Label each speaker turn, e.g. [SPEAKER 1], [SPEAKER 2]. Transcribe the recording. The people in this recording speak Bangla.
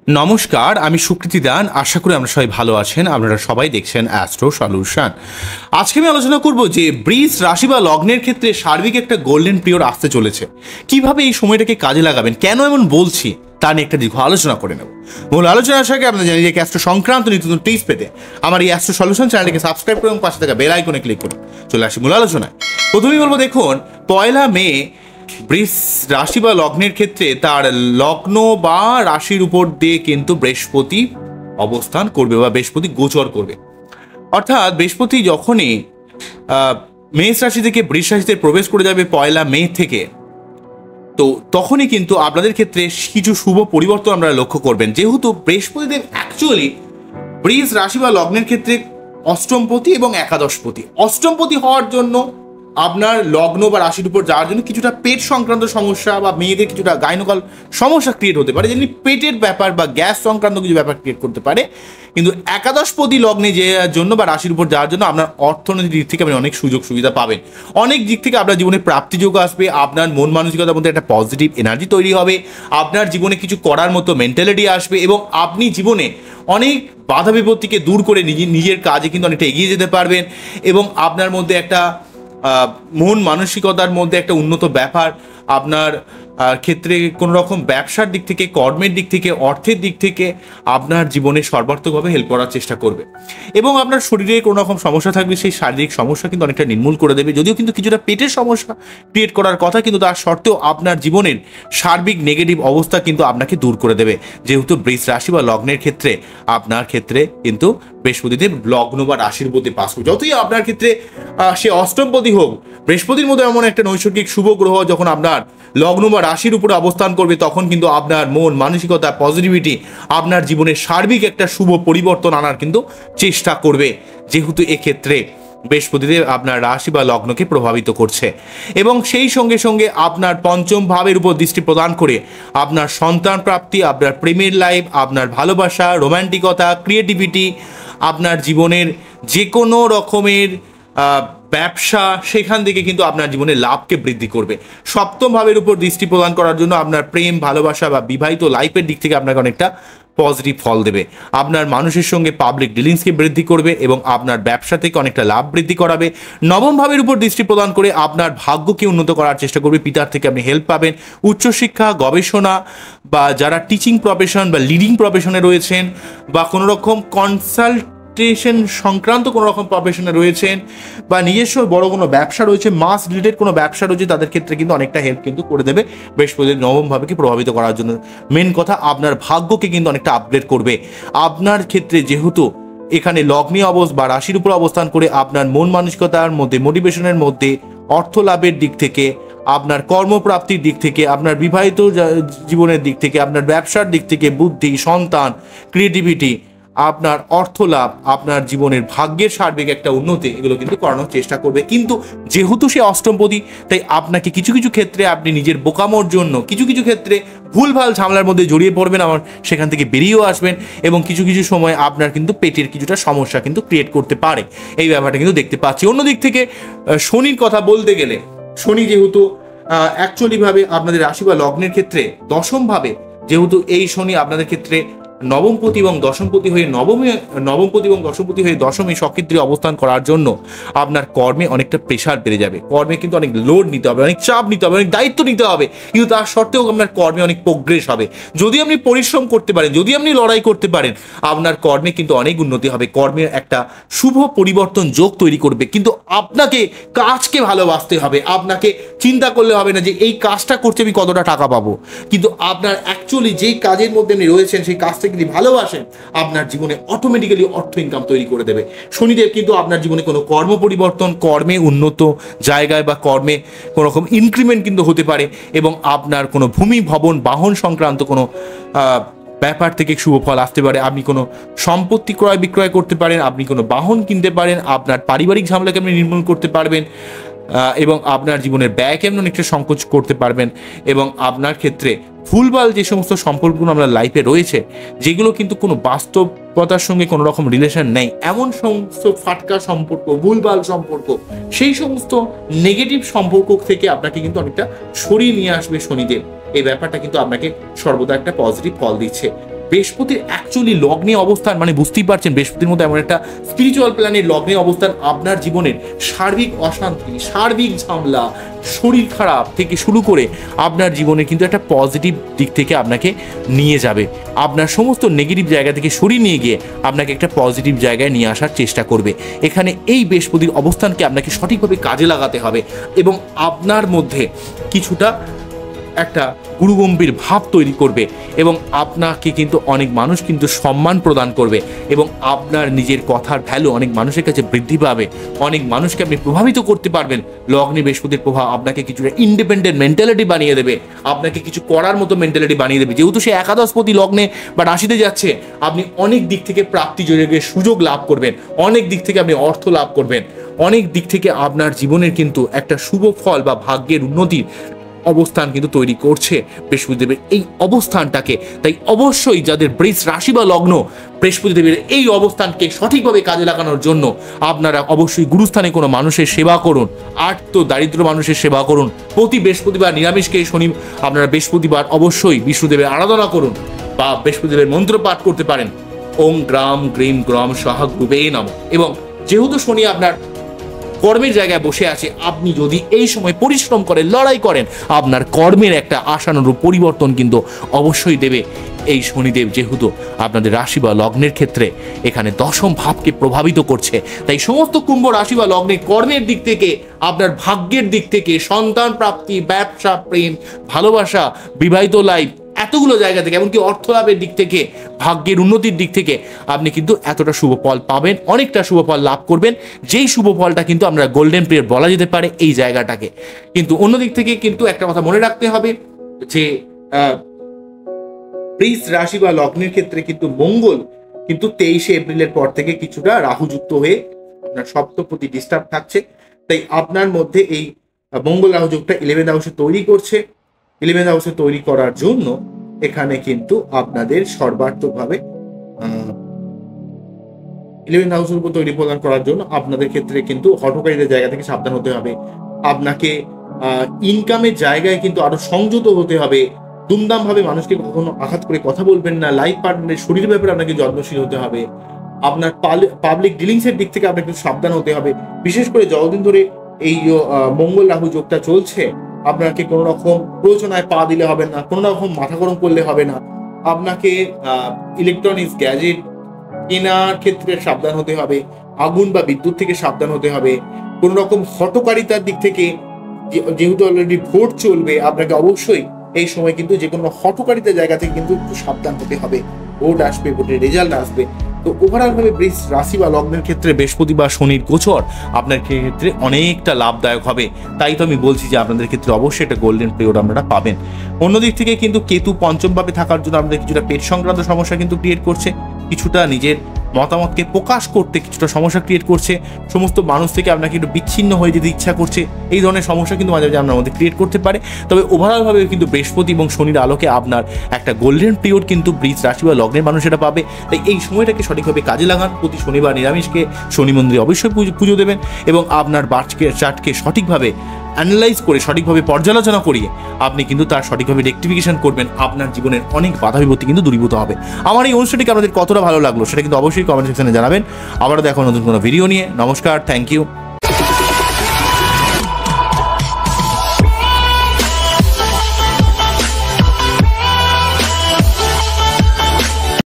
[SPEAKER 1] নমস্কার, আমি সুকৃতি দান। আশা করি আমরা সবাই ভালো আছেন। আপনারা সবাই দেখছেন অ্যাস্ট্রো সলিউশন। আজকে আমি আলোচনা করব যে বৃষ রাশি বা লগ্নের ক্ষেত্রে সার্বিক একটা গোল্ডেন পিরিয়ড আসতে চলেছে। কিভাবে এই সময়টাকে কাজে লাগাবেন, কেন এমন বলছি তা নিয়ে একটা দীর্ঘ আলোচনা করে নেব। মূল আলোচনা আসার আগে আপনারা জানেন যে অ্যাস্ট্রো সংক্রান্ত নিত্য নতুন টিপস পেতে আমার এই অ্যাস্ট্রো সলিউশন চ্যানেলটিকে সাবস্ক্রাইব করে এবং পাশে থাকা বেল আইকনে ক্লিক করুন। চলে আসি মূল আলোচনায়। প্রথমেই বলবো, দেখুন, 1 মে বৃষ রাশি বা লগ্নের ক্ষেত্রে তার লগ্ন বা রাশির উপর দিয়ে কিন্তু বৃহস্পতি অবস্থান করবে বা বৃহস্পতি গোচর করবে। অর্থাৎ বৃহস্পতি যখনই মেষ রাশি থেকে বৃষ রাশিতে প্রবেশ করে যাবে 1 মে থেকে, তো তখনই কিন্তু আপনাদের ক্ষেত্রে কিছু শুভ পরিবর্তন আপনারা লক্ষ্য করবেন। যেহেতু বৃহস্পতিদেব অ্যাকচুয়ালি বৃষ রাশি বা লগ্নের ক্ষেত্রে অষ্টমপতি এবং একাদশপতি। অষ্টমপতি হওয়ার জন্য আপনার লগ্ন বা রাশির উপর যাওয়ার জন্য কিছুটা পেট সংক্রান্ত সমস্যা বা মেয়েদের কিছুটা গাইনোকল সমস্যা ক্রিয়েট হতে পারে, যেমনি পেটের ব্যাপার বা গ্যাস সংক্রান্ত কিছু ব্যাপার ক্রিয়েট করতে পারে। কিন্তু একাদশপতি লগ্নে যাওয়ার জন্য বা রাশির উপর যাওয়ার জন্য আপনার অর্থনৈতিক দিক থেকে আপনি অনেক সুযোগ সুবিধা পাবেন। অনেক দিক থেকে আপনার জীবনে প্রাপ্তিযোগ আসবে। আপনার মন মানসিকতার মধ্যে একটা পজিটিভ এনার্জি তৈরি হবে। আপনার জীবনে কিছু করার মতো মেন্টালিটি আসবে এবং আপনি জীবনে অনেক বাধা বিপত্তিকে দূর করে নিজের কাজে কিন্তু অনেকটা এগিয়ে যেতে পারবেন এবং আপনার মধ্যে একটা মন মানসিকতার মধ্যে একটা উন্নত ব্যাপার আপনার ক্ষেত্রে কোনো রকম ব্যবসার দিক থেকে, কর্মের দিক থেকে, অর্থের দিক থেকে আপনার জীবনে সর্বাত্মকভাবে হেল্প করার চেষ্টা করবে এবং আপনার শরীরে কোনো রকম সমস্যা থাকবে সেই শারীরিক সমস্যা কিন্তু অনেকটা নির্মূল করে দেবে। যদিও কিন্তু কিছুটা পেটের সমস্যা ক্রিয়েট করার কথা, কিন্তু তার সত্ত্বেও আপনার জীবনের সার্বিক নেগেটিভ অবস্থা কিন্তু আপনাকে দূর করে দেবে। যেহেতু বৃষ রাশি বা লগ্নের ক্ষেত্রে আপনার ক্ষেত্রে কিন্তু বৃহস্পতিদেব লগ্ন বা রাশির উপর পাস করবে। যতই আপনার ক্ষেত্রে সে অষ্টমপতি হোক, বৃহস্পতির মতো এমন একটা নৈসর্গিক শুভ গ্রহ যখন আপনার লগ্ন বা রাশির উপরে অবস্থান করবে, তখন কিন্তু আপনার মন মানসিকতা, পজিটিভিটি আপনার জীবনের সার্বিক একটা শুভ পরিবর্তন আনার কিন্তু চেষ্টা করবে। যেহেতু এক্ষেত্রে বৃহস্পতিদেব আপনার রাশি বা লগ্নকে প্রভাবিত করছে এবং সেই সঙ্গে সঙ্গে আপনার পঞ্চম ভাবের উপর দৃষ্টি প্রদান করে আপনার সন্তান প্রাপ্তি, আপনার প্রেমের লাইফ, আপনার ভালোবাসা, রোম্যান্টিকতা, ক্রিয়েটিভিটি, আপনার জীবনের যে কোনো রকমের ব্যবসা, সেখান থেকে কিন্তু আপনার জীবনে লাভকে বৃদ্ধি করবে। সপ্তম ভাবের উপর দৃষ্টি প্রদান করার জন্য আপনার প্রেম, ভালোবাসা বা বিবাহিত লাইফের দিক থেকে আপনাকে অনেকটা পজিটিভ ফল দেবে। আপনার মানুষের সঙ্গে পাবলিক ডিলিংসকে বৃদ্ধি করবে এবং আপনার ব্যবসা থেকে অনেকটা লাভ বৃদ্ধি করাবে। নবম ভাবের উপর দৃষ্টি প্রদান করে আপনার ভাগ্যকে উন্নত করার চেষ্টা করবে। পিতার থেকে আপনি হেল্প পাবেন। উচ্চশিক্ষা, গবেষণা বা যারা টিচিং প্রফেশন বা লিডিং প্রফেশনে রয়েছেন বা কোনো রকম কনসালটেশন সংক্রান্ত কোনো রকম প্রফেশনে রয়েছেন বা নিজস্ব বড় কোনো ব্যবসা রয়েছে, মাস রিলেটেড কোনো ব্যবসা রয়েছে, তাদের ক্ষেত্রে কিন্তু অনেকটা হেল্প কিন্তু করে দেবে বৃহস্পতি নবম ভাবেকে প্রভাবিত করার জন্য। মেন কথা, আপনার ভাগ্যকে কিন্তু অনেকটা আপগ্রেড করবে। আপনার ক্ষেত্রে যেহেতু এখানে লগ্নে বা রাশির উপর অবস্থান করে আপনার মন মানসিকতার মধ্যে, মোটিভেশনের মধ্যে, অর্থ লাভের দিক থেকে, আপনার কর্মপ্রাপ্তির দিক থেকে, আপনার বিবাহিত জীবনের দিক থেকে, আপনার ব্যবসার দিক থেকে, বুদ্ধি, সন্তান, ক্রিয়েটিভিটি, আপনার অর্থ লাভ, আপনার জীবনের ভাগ্যের সার্বিক একটা উন্নতি, এগুলো কিন্তু করানোর চেষ্টা করবে। কিন্তু যেহেতু সে অষ্টমপতি, তাই আপনাকে কিছু কিছু ক্ষেত্রে আপনি নিজের বোকামোর জন্য কিছু কিছু ক্ষেত্রে ভুলভাল ঝামেলার মধ্যে জড়িয়ে পড়বেন, আবার সেখান থেকে বেরিয়েও আসবেন এবং কিছু কিছু সময় আপনার কিন্তু পেটের কিছুটা সমস্যা কিন্তু ক্রিয়েট করতে পারে। এই ব্যাপারটা কিন্তু দেখতে পাচ্ছি। অন্যদিক থেকে শনির কথা বলতে গেলে, শনি যেহেতু অ্যাকচুয়ালিভাবে আপনাদের রাশি বা লগ্নের ক্ষেত্রে দশমভাবে, যেহেতু এই শনি আপনাদের ক্ষেত্রে নবমপতি এবং দশমপতি হয়ে নবমপতি এবং দশমপতি হয়ে দশমে সক্ষেত্রে অবস্থান করার জন্য আপনার কর্মে অনেকটা প্রেশার বেড়ে যাবে। কর্মে কিন্তু অনেক লোড নিতে হবে, অনেক চাপ নিতে হবে, অনেক দায়িত্ব নিতে হবে, কিন্তু তার সত্ত্বেও আপনার কর্মে অনেক প্রোগ্রেস হবে। যদি আপনি পরিশ্রম করতে পারেন, যদি আপনি লড়াই করতে পারেন, আপনার কর্মে কিন্তু অনেক উন্নতি হবে। কর্মের একটা শুভ পরিবর্তন যোগ তৈরি করবে। কিন্তু আপনাকে কাজকে ভালোবাসতে হবে। আপনাকে চিন্তা করলে হবে না যে এই কাজটা করতে আমি কতটা টাকা পাবো, কিন্তু আপনার অ্যাকচুয়ালি যেই কাজের মধ্যে আপনি রয়েছেন সেই কাজটা যদি ভালোবাসেন, আপনার জীবনে অটোমেটিক্যালি অর্থ ইনকাম তৈরি করে দেবে। শনিদেব কিন্তু আপনার জীবনে কোনো কর্ম পরিবর্তন, কর্মে উন্নত জায়গায় বা কর্মে কোনো রকম ইনক্রিমেন্ট কিন্তু হতে পারে এবং আপনার কোনো ভূমি, ভবন, বাহন সংক্রান্ত কোনো ব্যাপার থেকে শুভ ফল আসতে পারে। আপনি কোনো সম্পত্তি ক্রয় বিক্রয় করতে পারেন, আপনি কোনো বাহন কিনতে পারেন, আপনার পারিবারিক ঝামেলাকে আপনি নির্মূল করতে পারবেন এবং আপনার জীবনের ব্যয়কে আপনি অনেকটা সংকোচ করতে পারবেন এবং আপনার ক্ষেত্রে ভুলভাল যে সমস্ত সম্পর্কগুলো আমরা লাইফে রয়েছে, যেগুলো কিন্তু কোনো বাস্তবতার সঙ্গে কোনো রকম রিলেশন নেই, এমন সমস্ত ফাটকা সম্পর্ক, ভুলভাল সম্পর্ক, সেই সমস্ত নেগেটিভ সম্পর্ক থেকে আপনাকে কিন্তু অনেকটা সরিয়ে নিয়ে আসবে শনিদেব। এই ব্যাপারটা কিন্তু আপনাকে সর্বদা একটা পজিটিভ ফল দিচ্ছে। বৃহস্পতির অ্যাকচুয়ালি লগ্নে অবস্থান, মানে বুঝতেই পারছেন বৃহস্পতির মতো এমন একটা স্পিরিচুয়াল প্ল্যানের লগ্নে অবস্থান আপনার জীবনের সার্বিক অশান্তি, সার্বিক ঝামেলা, শরীর খারাপ থেকে শুরু করে আপনার জীবনে কিন্তু একটা পজিটিভ দিক থেকে আপনাকে নিয়ে যাবে। আপনার সমস্ত নেগেটিভ জায়গা থেকে সরিয়ে নিয়ে গিয়ে আপনাকে একটা পজিটিভ জায়গায় নিয়ে আসার চেষ্টা করবে। এখানে এই বৃহস্পতির অবস্থানকে আপনাকে সঠিকভাবে কাজে লাগাতে হবে এবং আপনার মধ্যে কিছুটা একটা গুরুগম্ভীর ভাব তৈরি করবে এবং আপনাকে কিন্তু অনেক মানুষ কিন্তু সম্মান প্রদান করবে এবং আপনার নিজের কথার ভ্যালু অনেক মানুষের কাছে বৃদ্ধি পাবে। অনেক মানুষকে আপনি প্রভাবিত করতে পারবেন। লগ্নে বৃহস্পতির প্রভাব আপনাকে কিছুটা ইন্ডিপেন্ডেন্ট মেন্টালিটি বানিয়ে দেবে, আপনাকে কিছু করার মতো মেন্টালিটি বানিয়ে দেবে। যেহেতু সে একাদশপতি লগ্নে বা রাশিতে যাচ্ছে, আপনি অনেক দিক থেকে প্রাপ্তি যোগের সুযোগ লাভ করবেন, অনেক দিক থেকে আপনি অর্থ লাভ করবেন, অনেক দিক থেকে আপনার জীবনের কিন্তু একটা শুভ ফল বা ভাগ্যের উন্নতির অবস্থান কিন্তু তৈরি করছে বৃহস্পতিদেবের এই অবস্থানটাকে। তাই অবশ্যই যাদের বৃষ রাশি বা লগ্ন, বৃহস্পতিদেবের এই অবস্থানকে সঠিকভাবে কাজে লাগানোর জন্য আপনারা অবশ্যই গুরুস্থানে কোনো মানুষের সেবা করুন, আর্ত দারিদ্র মানুষের সেবা করুন। প্রতি বৃহস্পতিবার নিরামিষকে শনি আপনারা বৃহস্পতিবার অবশ্যই বিষ্ণুদেবের আরাধনা করুন বা বৃহস্পতিদেবের মন্ত্র পাঠ করতে পারেন, ওং গ্রাম গ্রীম গ্রাম সাহা গুবে নম। এবং যেহেতু শনি আপনার কর্মের জায়গায় বসে আছে, আপনি যদি এই সময় পরিশ্রম করেন, লড়াই করেন, আপনার কর্মের একটা আশানুরূপ পরিবর্তন কিন্তু অবশ্যই দেবে এই শনিদেব। যেহেতু আপনাদের রাশি বা লগ্নের ক্ষেত্রে এখানে দশম ভাবকে প্রভাবিত করছে, তাই সমস্ত কুম্ভ রাশি বা লগ্নের কর্মের দিক থেকে, আপনার ভাগ্যের দিক থেকে, সন্তান প্রাপ্তি, ব্যবসা, প্রেম, ভালোবাসা, বিবাহিত লাইফ, এতগুলো জায়গা থেকে, এমনকি অর্থ লাভের দিক থেকে, ভাগ্যের উন্নতির দিক থেকে আপনি কিন্তু এতটা শুভ ফল পাবেন, অনেকটা শুভ ফল লাভ করবেন। যেই শুভ ফলটা কিন্তু আমরা গোল্ডেন পিরিয়ড বলা যেতে পারে এই জায়গাটাকে। কিন্তু অন্য দিক থেকে কিন্তু একটা কথা মনে রাখতে হবে যে বৃষ রাশি বা লগ্নের ক্ষেত্রে কিন্তু মঙ্গল কিন্তু 23শে এপ্রিলের পর থেকে কিছুটা রাহুযুক্ত হয়ে আপনার সপ্তমপতি ডিস্টার্ব থাকছে। তাই আপনার মধ্যে এই মঙ্গল রাহু যোগটা 11th হাউসে তৈরি করছে। 11th হাউসে তৈরি করার জন্য এখানে কিন্তু আপনাদের সর্বাত্মকভাবে 11th হাউসের উপর তৈরি প্রদান করার জন্য আপনাদের ক্ষেত্রে কিন্তু হঠকারীদের জায়গা থেকে সাবধান হতে হবে। আপনাকে ইনকামের জায়গায় কিন্তু আরো সংযত হতে হবে। দুমদাম ভাবে মানুষকে কখনো আঘাত করে কথা বলবেন না। লাইফ পার্টনারের শরীর ব্যাপারে আপনাকে যত্নশীল হতে হবে। আপনার পাবলিক ডিলিংস এর দিক থেকে আপনাকে একটু সাবধান হতে হবে। বিশেষ করে যতদিন ধরে এই মঙ্গল রাহু যোগটা চলছে, আপনাকে কোনো রকম প্রয়োজনায় পা দিলে হবে না, কোনো রকম মাথা গরম করলে হবে না। আপনাকে ইলেকট্রনিক্স গ্যাজেট কেনার ক্ষেত্রে সাবধান হতে হবে। আগুন বা বিদ্যুৎ থেকে সাবধান হতে হবে। কোনো রকম হঠকারিতার দিক থেকে, যেহেতু অলরেডি ভোট চলবে, আপনাকে অবশ্যই এই সময় কিন্তু যে কোনো হঠকারিতার জায়গা থেকে কিন্তু একটু সাবধান হতে হবে। ভোট আসবে, ভোটের রেজাল্ট আসবে। তো ওভারঅল ভাবে বৃষ রাশি বা লগ্নের ক্ষেত্রে বৃহস্পতি বা শনির গোচর আপনার ক্ষেত্রে অনেকটা লাভদায়ক হবে। তাই তো আমি বলছি যে আপনাদের ক্ষেত্রে অবশ্যই একটা গোল্ডেন পিরিয়ড আপনারা পাবেন। অন্যদিক থেকে কিন্তু কেতু পঞ্চমভাবে থাকার জন্য আপনাদের কিছুটা পেট সংক্রান্ত সমস্যা কিন্তু ক্রিয়েট করছে, কিছুটা নিজের মতামতকে প্রকাশ করতে কিছুটা সমস্যা ক্রিয়েট করছে, সমস্ত মানুষ থেকে আপনাকে একটু বিচ্ছিন্ন হয়ে যেতে ইচ্ছা করছে। এই ধরনের সমস্যা কিন্তু মাঝে মাঝে আপনার মধ্যে ক্রিয়েট করতে পারে। তবে ওভারঅলভাবে কিন্তু বৃহস্পতি এবং শনির আলোকে আপনার একটা গোল্ডেন পিরিয়ড কিন্তু বৃষ রাশি বা লগ্নের মানুষেরা পাবে। তাই এই সময়টাকে সঠিকভাবে কাজে লাগান। প্রতি শনিবার নিরামিষকে শনি মন্দিরে অবশ্যই পুজো দেবেন এবং আপনার চার্টকে সঠিকভাবে অ্যানালাইজ করে, সঠিকভাবে পর্যালোচনা করিয়ে আপনি কিন্তু তার সঠিকভাবে রেকটিফিকেশন করবেন। আপনার জীবনের অনেক বাধা বিপত্তি কিন্তু দূরীভূত হবে। আমার এই অনুষ্ঠানটিকে আপনাদের কতটা ভালো লাগলো সেটা কিন্তু অবশ্যই কমেন্ট সেকশনে জানাবেন। আবারও দেখো নতুন কোনো ভিডিও নিয়ে। নমস্কার, থ্যাংক ইউ।